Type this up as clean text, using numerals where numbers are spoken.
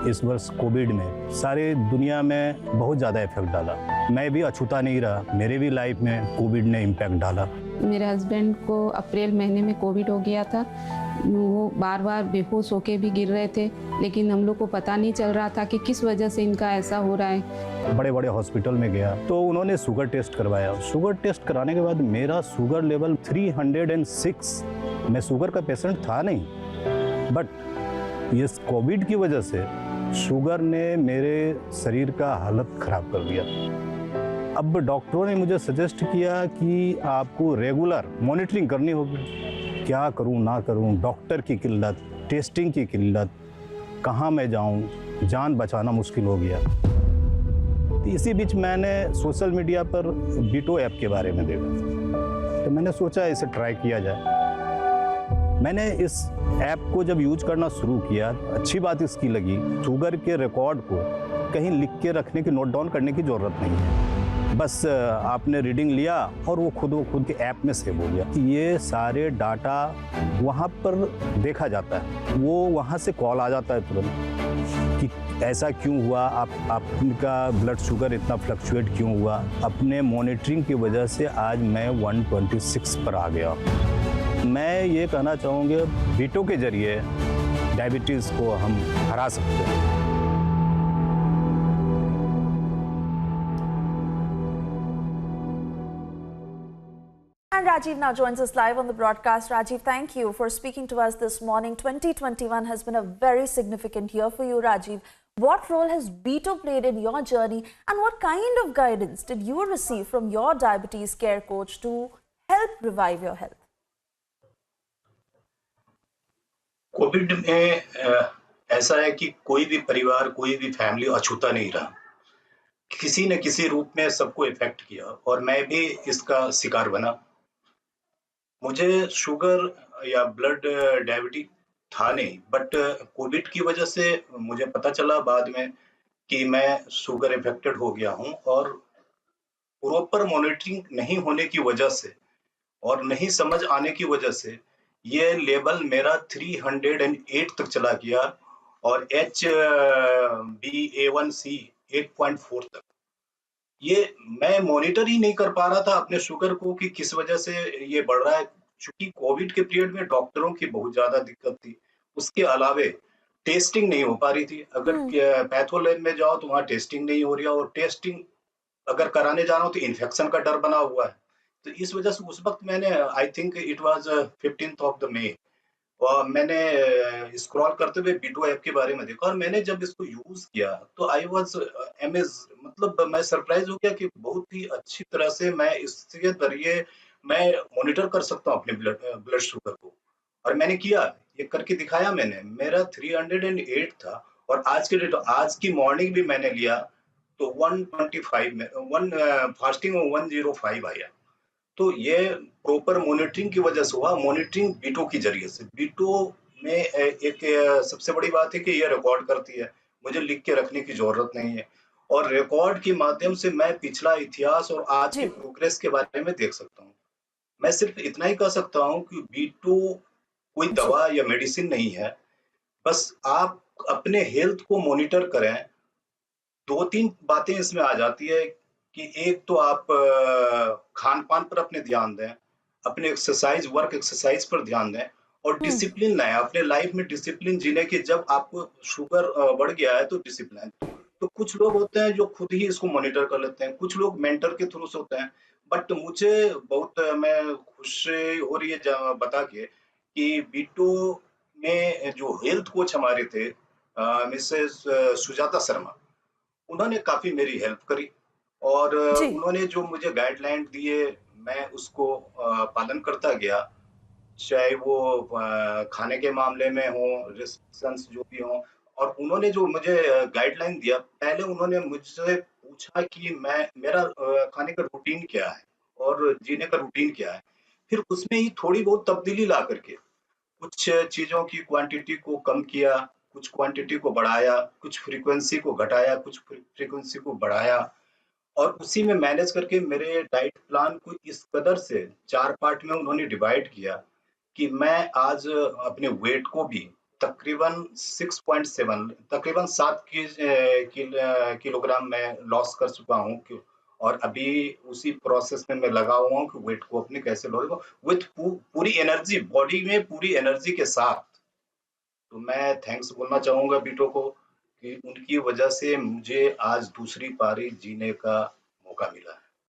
इस वर्ष कोविड में सारे दुनिया में बहुत ज़्यादा इफेक्ट डाला। मैं भी अछूता नहीं रहा, मेरे भी लाइफ में कोविड ने इम्पैक्ट डाला। मेरे हस्बैंड को अप्रैल महीने में कोविड हो गया था। वो बार बार बेहोश होके भी गिर रहे थे, लेकिन हम लोग को पता नहीं चल रहा था कि किस वजह से इनका ऐसा हो रहा है। बड़े बड़े हॉस्पिटल में गया तो उन्होंने शुगर टेस्ट करवाया। शुगर टेस्ट कराने के बाद मेरा शुगर लेवल 306। मैं शुगर का पेशेंट था नहीं, बट ये कोविड की वजह से शुगर ने मेरे शरीर का हालत ख़राब कर दिया। अब डॉक्टरों ने मुझे सजेस्ट किया कि आपको रेगुलर मॉनिटरिंग करनी होगी। क्या करूं ना करूं, डॉक्टर की किल्लत, टेस्टिंग की किल्लत, कहां मैं जाऊं, जान बचाना मुश्किल हो गया। तो इसी बीच मैंने सोशल मीडिया पर बीटो ऐप के बारे में देखा, तो मैंने सोचा इसे ट्राई किया जाए। मैंने इस ऐप को जब यूज करना शुरू किया, अच्छी बात इसकी लगी, शुगर के रिकॉर्ड को कहीं लिख के रखने की, नोट डाउन करने की ज़रूरत नहीं है। बस आपने रीडिंग लिया और वो खुद के ऐप में सेव हो गया। ये सारे डाटा वहाँ पर देखा जाता है, वो वहाँ से कॉल आ जाता है तुरंत कि ऐसा क्यों हुआ, आपका ब्लड शुगर इतना फ्लक्चुएट क्यों हुआ। अपने मॉनिटरिंग की वजह से आज मैं 126 पर आ गया। मैं ये कहना चाहूँगा, बीटो के जरिए डायबिटीज़ को हम हरा सकते हैं। And Rajiv now joins us live on the broadcast. Rajiv, thank you for speaking to us this morning. 2021 has been a very significant year for you, Rajiv. What role has Beto played in your journey, and what kind of guidance did you receive from your diabetes care coach to help revive your health? Covid में ऐसा है कि कोई भी परिवार, कोई भी family अछूता नहीं रहा। किसी न किसी रूप में सबको इफेक्ट किया और मैं भी इसका शिकार बना। मुझे शुगर या ब्लड डायबिटीज था नहीं, बट कोविड की वजह से मुझे पता चला बाद में कि मैं शुगर इफेक्टेड हो गया हूँ, और प्रॉपर मॉनिटरिंग नहीं होने की वजह से और नहीं समझ आने की वजह से ये लेवल मेरा 308 तक चला गया और HbA1c 8.4 तक। ये मैं मॉनिटर ही नहीं कर पा रहा था अपने शुगर को कि किस वजह से ये बढ़ रहा है। चूंकि कोविड के पीरियड में डॉक्टरों की बहुत ज्यादा दिक्कत थी, उसके अलावे टेस्टिंग नहीं हो पा रही थी। अगर पैथो लैब में जाओ तो वहाँ टेस्टिंग नहीं हो रही है, और टेस्टिंग अगर कराने जा रहा हूँ तो इन्फेक्शन का डर बना हुआ है। तो इस वजह से उस वक्त मैंने, I think it was 15th of the May, और मैंने स्क्रॉल करते हुए बीटो ऐप के बारे में देखा, और मैंने जब इसको यूज किया तो आई वाज अमेज, मतलब मैं सरप्राइज हो गया कि बहुत ही अच्छी तरह से मैं इसके जरिए मैं मॉनिटर कर सकता हूँ अपने ब्लड शुगर को। और मैंने किया, ये करके दिखाया मैंने। मेरा 308 था, और आज के डेट, आज की मॉर्निंग भी मैंने लिया तो 125 में फास्टिंग में 105 आया। तो ये प्रॉपर मॉनिटरिंग की वजह से हुआ, मॉनिटरिंग बीटो के जरिए से। बीटो में एक सबसे बड़ी बात है कि ये रिकॉर्ड करती है, मुझे लिख के रखने की जरूरत नहीं है, और रिकॉर्ड के माध्यम से मैं पिछला इतिहास और आज के प्रोग्रेस के बारे में देख सकता हूँ। मैं सिर्फ इतना ही कह सकता हूँ कि बीटो कोई दवा या मेडिसिन नहीं है, बस आप अपने हेल्थ को मॉनिटर करें। 2-3 बातें इसमें आ जाती है कि एक तो आप खान-पान पर अपने ध्यान दें, अपने वर्क एक्सरसाइज पर ध्यान दें, और डिसिप्लिन लाएँ अपने लाइफ में। डिसिप्लिन जीने की, जब आपको शुगर बढ़ गया है तो डिसिप्लिन। तो कुछ लोग होते हैं जो खुद ही इसको मॉनिटर कर लेते हैं, कुछ लोग मेंटर के थ्रू से होते हैं। बट मुझे बहुत मैं खुशी हो रही है बता के कि बीटो में जो हेल्थ कोच हमारे थे, मिसेस सुजाता शर्मा, उन्होंने काफ़ी मेरी हेल्प करी, और उन्होंने जो मुझे गाइडलाइन दिए मैं उसको पालन करता गया। चाहे वो खाने के मामले में हो, रिस्ट्रिक्शंस जो भी हों, और उन्होंने जो मुझे गाइडलाइन दिया, पहले उन्होंने मुझसे पूछा कि मेरा खाने का रूटीन क्या है और जीने का रूटीन क्या है। फिर उसमें ही थोड़ी बहुत तब्दीली ला करके कुछ चीज़ों की क्वांटिटी को कम किया, कुछ क्वांटिटी को बढ़ाया, कुछ फ्रीक्वेंसी को घटाया, कुछ फ्रीक्वेंसी को बढ़ाया, और उसी में मैनेज करके मेरे डाइट प्लान को इस कदर से 4 पार्ट में उन्होंने डिवाइड किया कि मैं आज अपने वेट को भी तकरीबन 6.7 तकरीबन 7 किलोग्राम मैं लॉस कर चुका हूँ और अभी उसी प्रोसेस में मैं लगा हुआ हूँ कि वेट को अपने कैसे लॉस विथ पूरी एनर्जी बॉडी में पूरी एनर्जी के साथ। तो मैं थैंक्स बोलना चाहूँगा बीटो को कि उनकी वजह से मुझे आज दूसरी पारी जीने का मौका मिला है।